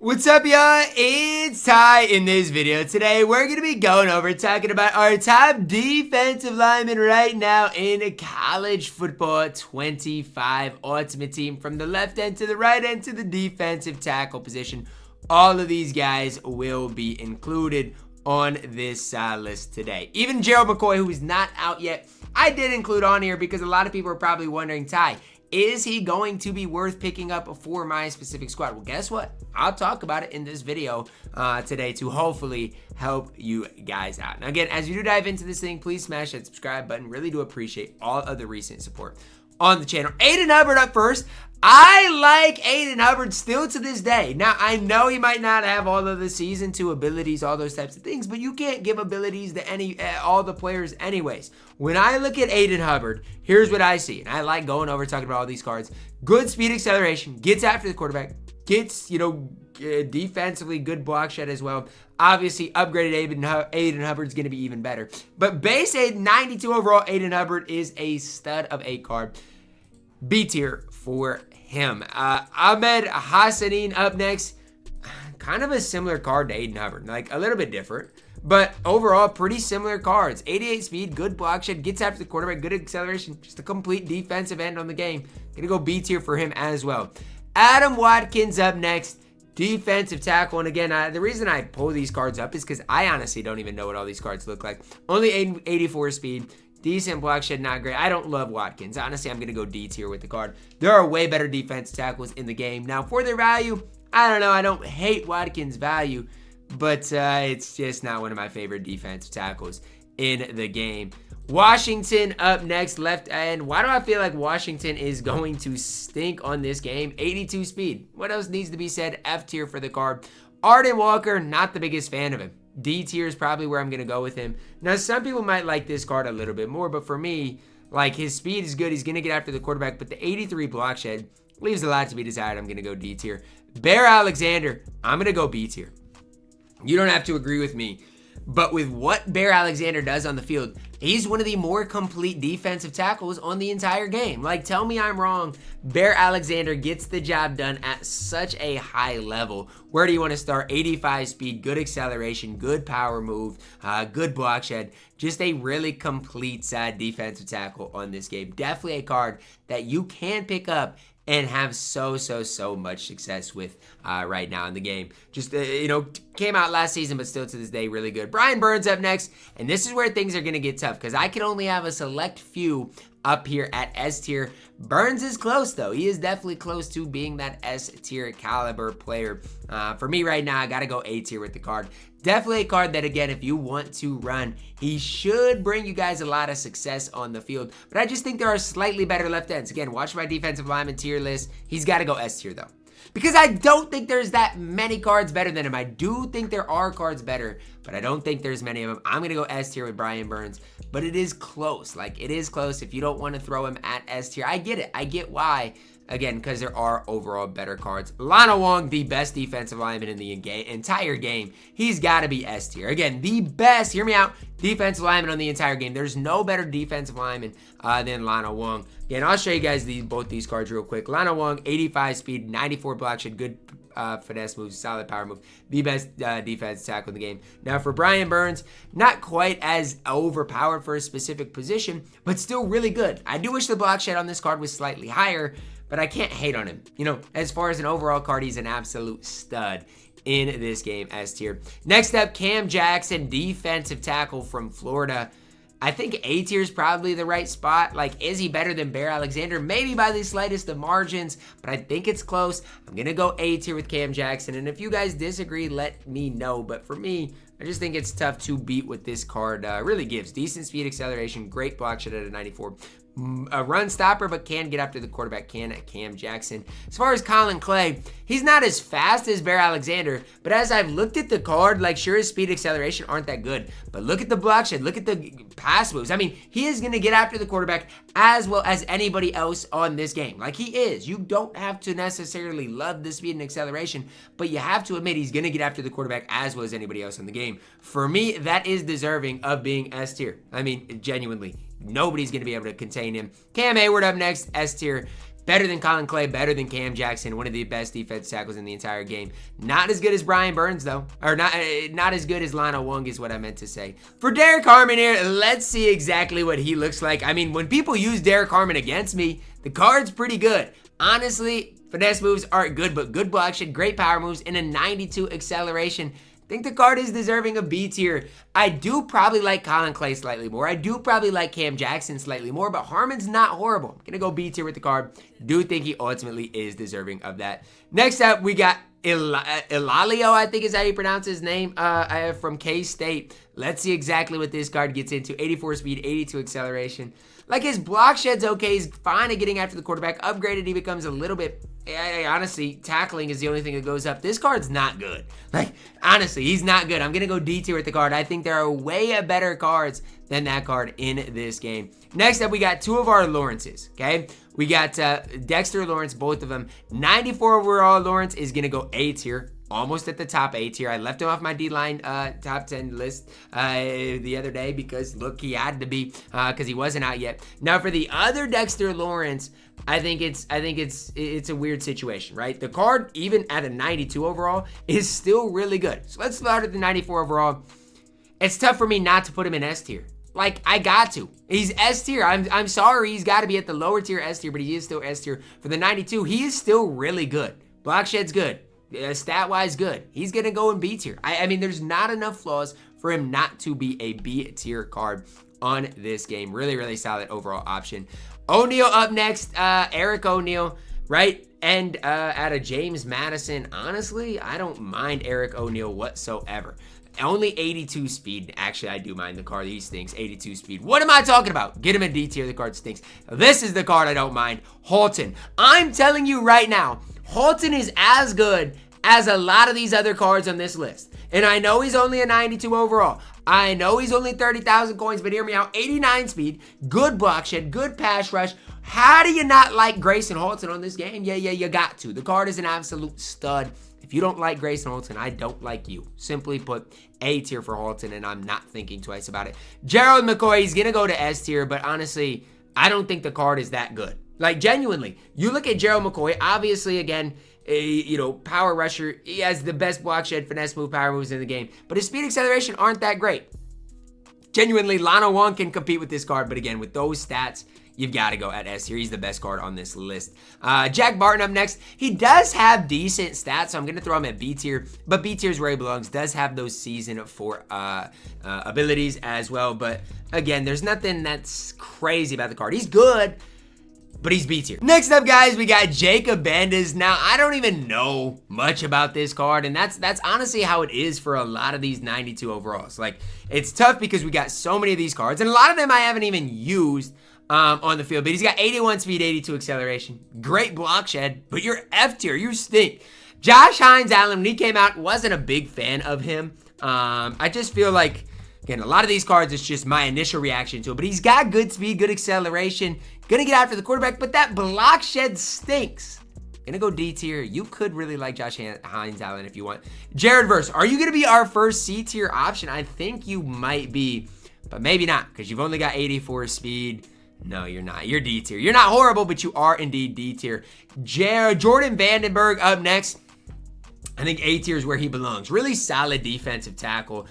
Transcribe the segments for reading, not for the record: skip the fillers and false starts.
What's up, y'all? It's Ty. In this video today, we're going to be going over talking about our top defensive linemen right now in college football 25 Ultimate Team. From the left end to the right end to the defensive tackle position, all of these guys will be included on this list today. Even Gerald McCoy, who is not out yet, I did include on here because a lot of people are probably wondering, Ty, is he going to be worth picking up for my specific squad? Well, guess what? I'll talk about it in this video today to hopefully help you guys out. Now, again, as you do dive into this thing, please smash that subscribe button. Really do appreciate all of the recent support on the channel. Aiden Hubbard up first. I like Aiden Hubbard still to this day. Now, I know he might not have all of the season 2 abilities, all those types of things, but you can't give abilities to all the players anyways. When I look at Aiden Hubbard, here's what I see. And I like going over talking about all these cards. Good speed acceleration, gets after the quarterback, gets, defensively good block shed as well. Obviously, upgraded Aiden Hubbard's going to be even better. But base Aiden, 92 overall, Aiden Hubbard is a stud of a card. B tier for him. Ahmed Hassanin up next. Kind of a similar card to Aiden Hubbard. Like a little bit different. But overall, pretty similar cards. 88 speed, good block shed, gets after the quarterback, good acceleration. Just a complete defensive end on the game. Gonna go B tier for him as well. Adam Watkins up next. Defensive tackle. And again, the reason I pull these cards up is because I honestly don't even know what all these cards look like. Only 84 speed. Decent block shed, not great. I don't love Watkins. Honestly, I'm going to go D tier with the card. There are way better defensive tackles in the game. Now, for their value, I don't know. I don't hate Watkins' value, but it's just not one of my favorite defensive tackles in the game. Washington up next, left end. Why do I feel like Washington is going to stink on this game? 82 speed. What else needs to be said? F tier for the card. Arden Walker, not the biggest fan of him. D tier is probably where I'm going to go with him. Now, some people might like this card a little bit more, but for me, like, his speed is good. He's going to get after the quarterback, but the 83 block shed leaves a lot to be desired. I'm going to go D tier. Bear Alexander, I'm going to go B tier. You don't have to agree with me, but with what Bear Alexander does on the field, he's one of the more complete defensive tackles on the entire game. Like, tell me I'm wrong. Bear Alexander gets the job done at such a high level. Where do you want to start? 85 speed, good acceleration, good power move, good block shed. Just a really complete side defensive tackle on this game. Definitely a card that you can pick up and have so much success with right now in the game. Just, came out last season, but still to this day, really good. Brian Burns up next, and this is where things are going to get tough because I can only have a select few up here at S tier. Burns is close, though. He is definitely close to being that S tier caliber player. For me right now, I got to go A tier with the card. Definitely a card that, again, if you want to run, he should bring you guys a lot of success on the field. But I just think there are slightly better left ends. Again, watch my defensive lineman tier list. He's got to go S tier, though. Because I don't think there's that many cards better than him. I do think there are cards better, but I don't think there's many of them. I'm going to go S tier with Brian Burns, but it is close. Like, it is close. If you don't want to throw him at S tier, I get it. I get why. Again, because there are overall better cards. Lana Wong, the best defensive lineman in the entire game. He's got to be S tier. Again, the best, hear me out, defensive lineman on the entire game. There's no better defensive lineman than Lana Wong. Again, I'll show you guys both these cards real quick. Lana Wong, 85 speed, 94 block shed, good finesse moves, solid power move. The best defensive tackle in the game. Now, for Brian Burns, not quite as overpowered for a specific position, but still really good. I do wish the block shed on this card was slightly higher, but I can't hate on him. As far as an overall card, he's an absolute stud in this game, S tier. Next up, Cam Jackson, defensive tackle from Florida. I think A tier is probably the right spot. Like, is he better than Bear Alexander? Maybe by the slightest of margins, but I think it's close. I'm going to go A tier with Cam Jackson. And if you guys disagree, let me know. But for me, I just think it's tough to beat what this card really gives. Decent speed acceleration, great block shed at a 94. A run stopper, but can get after the quarterback, can at Cam Jackson. As far as Colin Clay, he's not as fast as Bear Alexander, but as I've looked at the card, like, sure, his speed acceleration aren't that good, but look at the block shed, look at the pass moves. I mean, he is going to get after the quarterback as well as anybody else on this game. Like, he is. You don't have to necessarily love the speed and acceleration, but you have to admit he's going to get after the quarterback as well as anybody else in the game. For me, that is deserving of being S tier. I mean, genuinely. Nobody's going to be able to contain him. Cam Hayward up next, S tier. Better than Colin Clay, better than Cam Jackson, one of the best defense tackles in the entire game. Not as good as Brian Burns, though. Or not as good as Lionel Wong is what I meant to say. For Derek Harmon here, let's see exactly what he looks like. I mean, when people use Derek Harmon against me, the card's pretty good. Honestly, finesse moves aren't good, but good block shed, great power moves, and a 92 acceleration. I think the card is deserving of B tier. I do probably like Colin Clay slightly more. I do probably like Cam Jackson slightly more, but Harmon's not horrible. I'm going to go B tier with the card. Do think he ultimately is deserving of that. Next up, we got Ilalio, I think is how you pronounce his name, from K-State. Let's see exactly what this card gets into. 84 speed, 82 acceleration. Like, his block shed's okay. He's fine at getting after the quarterback. Upgraded, he becomes a little bit... honestly, tackling is the only thing that goes up. This card's not good. Like, honestly, he's not good. I'm going to go D tier with the card. I think there are way better cards than that card in this game. Next up, we got two of our Lawrences, okay? We got Dexter Lawrence, both of them. 94 overall Lawrence is going to go A tier. Almost at the top A tier. I left him off my D-line top 10 list the other day because, look, he had to be because he wasn't out yet. Now, for the other Dexter Lawrence, I think it's a weird situation, right? The card, even at a 92 overall, is still really good. So let's start at the 94 overall. It's tough for me not to put him in S tier. Like, I got to. He's S tier. I'm sorry he's got to be at the lower tier S tier, but he is still S tier. For the 92, he is still really good. Block shed's good. Stat-wise good. He's going to go in B tier. I mean, there's not enough flaws for him not to be a B tier card on this game. Really, really solid overall option. O'Neal up next. Eric O'Neal, right? And out of James Madison, honestly, I don't mind Eric O'Neal whatsoever. Only 82 speed. Actually, I do mind the card. He stinks. 82 speed. What am I talking about? Get him in D tier. The card stinks. This is the card I don't mind. Halton. I'm telling you right now, Halton is as good as a lot of these other cards on this list. And I know he's only a 92 overall. I know he's only 30,000 coins, but hear me out. 89 speed, good block shed, good pass rush. How do you not like Grayson Halton on this game? Yeah, you got to. The card is an absolute stud. If you don't like Grayson Halton, I don't like you. Simply put, A tier for Halton, and I'm not thinking twice about it. Gerald McCoy, he's going to go to S tier, but honestly, I don't think the card is that good. Like, genuinely, you look at Gerald McCoy, obviously, again, power rusher. He has the best block shed, finesse move, power moves in the game. But his speed acceleration aren't that great. Genuinely, Lionel Wong can compete with this card, but again, with those stats, you've got to go at S tier. He's the best card on this list. Jack Barton up next. He does have decent stats, so I'm going to throw him at B tier, but B tier is where he belongs. Does have those season 4 abilities as well, but again, there's nothing that's crazy about the card. He's good, but he's B tier. Next up, guys, we got Jacob Bandes. Now, I don't even know much about this card, and that's honestly how it is for a lot of these 92 overalls. Like, it's tough because we got so many of these cards, and a lot of them I haven't even used on the field. But he's got 81 speed, 82 acceleration, great block shed, but you're F tier. You stink. Josh Hines-Allen, when he came out, wasn't a big fan of him. I just feel like, again, a lot of these cards, it's just my initial reaction to it. But he's got good speed, good acceleration. Gonna get after the quarterback, but that block shed stinks. Gonna go D tier. You could really like Josh Hines-Allen if you want. Jared Verse, are you gonna be our first C tier option? I think you might be, but maybe not, because you've only got 84 speed. No, you're not. You're D tier. You're not horrible, but you are indeed D tier. Jordan Vandenberg up next. I think A tier is where he belongs. Really solid defensive tackle.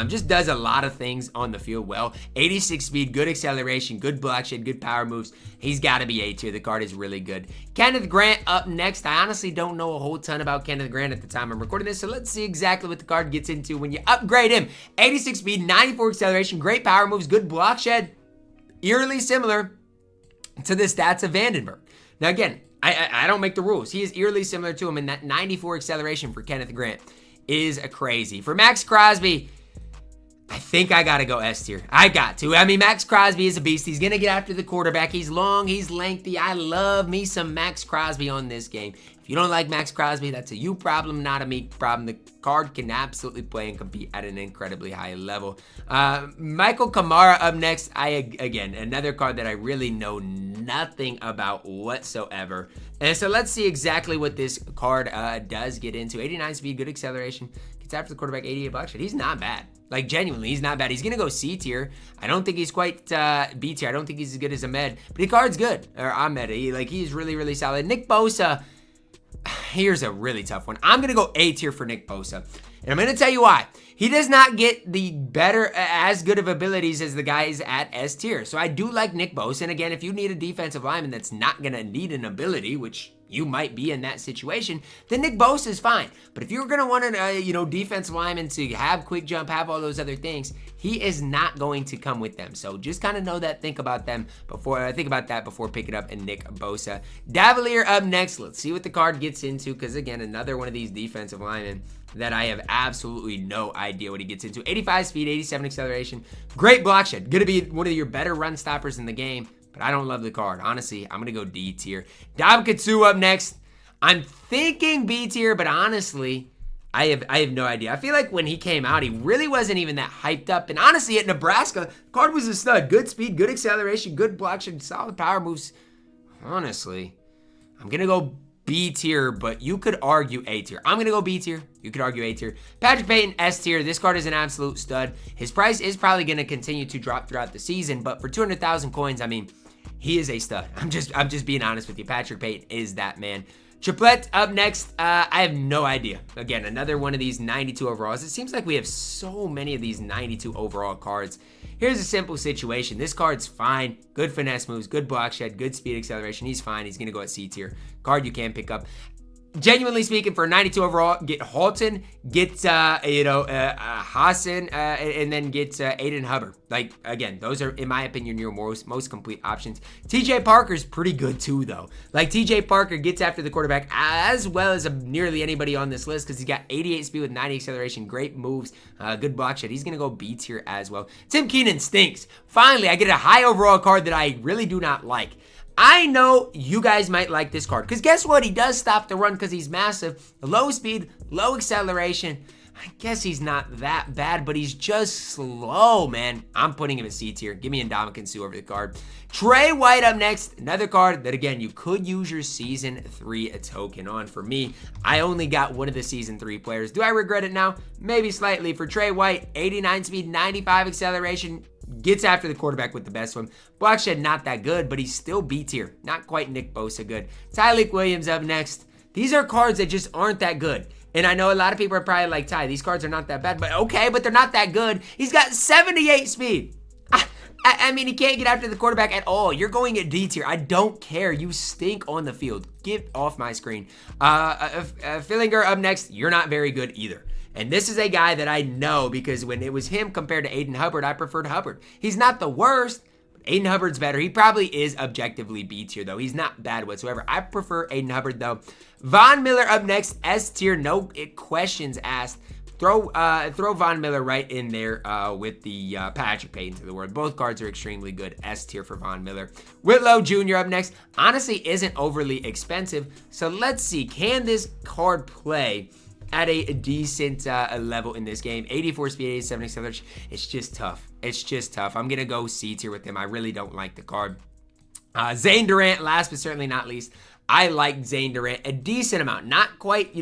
Just does a lot of things on the field well. 86 speed, good acceleration, good block shed, good power moves. He's got to be A tier. The card is really good. Kenneth Grant up next. I honestly don't know a whole ton about Kenneth Grant at the time I'm recording this, so let's see exactly what the card gets into when you upgrade him. 86 speed, 94 acceleration, great power moves, good block shed. Eerily similar to the stats of Vandenberg. Now, again, I don't make the rules. He is eerily similar to him, and that 94 acceleration for Kenneth Grant is crazy. For Max Crosby, I think I got to go S tier. I got to. I mean, Max Crosby is a beast. He's going to get after the quarterback. He's long. He's lengthy. I love me some Max Crosby on this game. If you don't like Max Crosby, that's a you problem, not a me problem. The card can absolutely play and compete at an incredibly high level. Michael Kamara up next. Again, another card that I really know nothing about whatsoever. And so let's see exactly what this card does get into. 89 speed, good acceleration. Gets after the quarterback, 88 bucks. He's not bad. Like, genuinely, he's not bad. He's going to go C tier. I don't think he's quite B tier. I don't think he's as good as Ahmed. But the card's good. Or Ahmed. He's really, really solid. Nick Bosa, here's a really tough one. I'm going to go A tier for Nick Bosa. And I'm going to tell you why. He does not get the better, as good of abilities as the guys at S tier. So I do like Nick Bosa. And again, if you need a defensive lineman that's not going to need an ability, which you might be in that situation, then Nick Bosa is fine. But if you're going to want an, defensive lineman to have quick jump, have all those other things, he is not going to come with them. So just kind of know that, think about that before picking up a Nick Bosa. Davalier up next. Let's see what the card gets into, because again, another one of these defensive linemen that I have absolutely no idea what he gets into. 85 speed, 87 acceleration, great block shed. Gonna be one of your better run stoppers in the game, but I don't love the card. Honestly, I'm gonna go D tier. Ndamukong up next. I'm thinking B tier, but honestly, I have no idea. I feel like when he came out, he really wasn't even that hyped up. And honestly, at Nebraska, the card was a stud. Good speed, good acceleration, good block shed, solid power moves. Honestly, I'm gonna go B tier, but you could argue A tier. I'm going to go B tier. You could argue A tier. Patrick Payton, S tier. This card is an absolute stud. His price is probably going to continue to drop throughout the season, but for 200,000 coins, I mean, he is a stud. I'm just being honest with you. Patrick Payton is that man. Triplette up next. I have no idea. Again, another one of these 92 overalls. It seems like we have so many of these 92 overall cards. Here's a simple situation. This card's fine. Good finesse moves, good block shed, good speed acceleration. He's fine. He's going to go at C tier. Card you can pick up. Genuinely speaking, for a 92 overall, get Halton, get Hassan, and then get Aiden Hubbard. Like, again, those are, in my opinion, your most complete options. TJ Parker's pretty good too, though. Like, TJ Parker gets after the quarterback as well as nearly anybody on this list, because he's got 88 speed with 90 acceleration, great moves, good block shed. He's gonna go B tier as well. Tim Keenan stinks. Finally, I get a high overall card that I really do not like. I know you guys might like this card, because guess what? He does stop the run because he's massive. Low speed, low acceleration. I guess he's not that bad, but he's just slow, man. I'm putting him in C tier. Give me Ndamukong over the card. Trey White up next. Another card that, again, you could use your Season 3 token on. For me, I only got one of the Season 3 players. Do I regret it now? Maybe slightly. For Trey White, 89 speed, 95 acceleration. Gets after the quarterback with the best one. Block shed, not that good, but he's still B tier. Not quite Nick Bosa good. Tyleik Williams up next. These are cards that just aren't that good. And I know a lot of people are probably like, Ty, these cards are not that bad. But okay, but they're not that good. He's got 78 speed. I mean, he can't get after the quarterback at all. You're going at D tier. I don't care. You stink on the field. Get off my screen. Fillinger up next. You're not very good either. And this is a guy that I know, because when it was him compared to Aiden Hubbard, I preferred Hubbard. He's not the worst, but Aiden Hubbard's better. He probably is objectively B tier, though. He's not bad whatsoever. I prefer Aiden Hubbard, though. Von Miller up next, S tier, no questions asked. Throw Von Miller right in there with the Patrick Payton to the world. Both cards are extremely good. S tier for Von Miller. Whitlow Jr. up next. Honestly, isn't overly expensive. So let's see. Can this card play at a decent level in this game? 84 speed, 87 acceleration. It's just tough. It's just tough. I'm going to go C tier with him. I really don't like the card. Zane Durant, last but certainly not least. I like Zane Durant a decent amount. Not quite,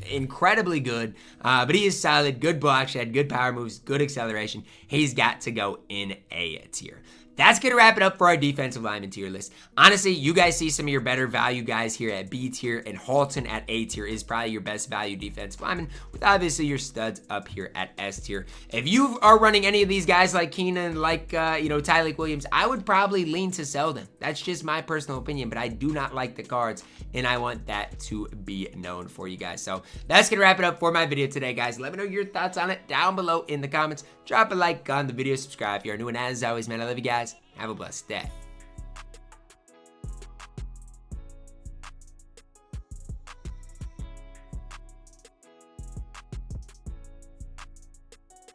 incredibly good, but he is solid. Good block shed, good power moves, good acceleration. He's got to go in A tier. That's going to wrap it up for our defensive lineman tier list. Honestly, you guys see some of your better value guys here at B tier, and Halton at A tier is probably your best value defensive lineman, with obviously your studs up here at S tier. If you are running any of these guys like Keenan, like, Tyleik Williams, I would probably lean to sell them. That's just my personal opinion, but I do not like the cards, and I want that to be known for you guys. So that's going to wrap it up for my video today, guys. Let me know your thoughts on it down below in the comments. Drop a like on the video, subscribe if you're new, and as always, man, I love you guys. Have a blessed day.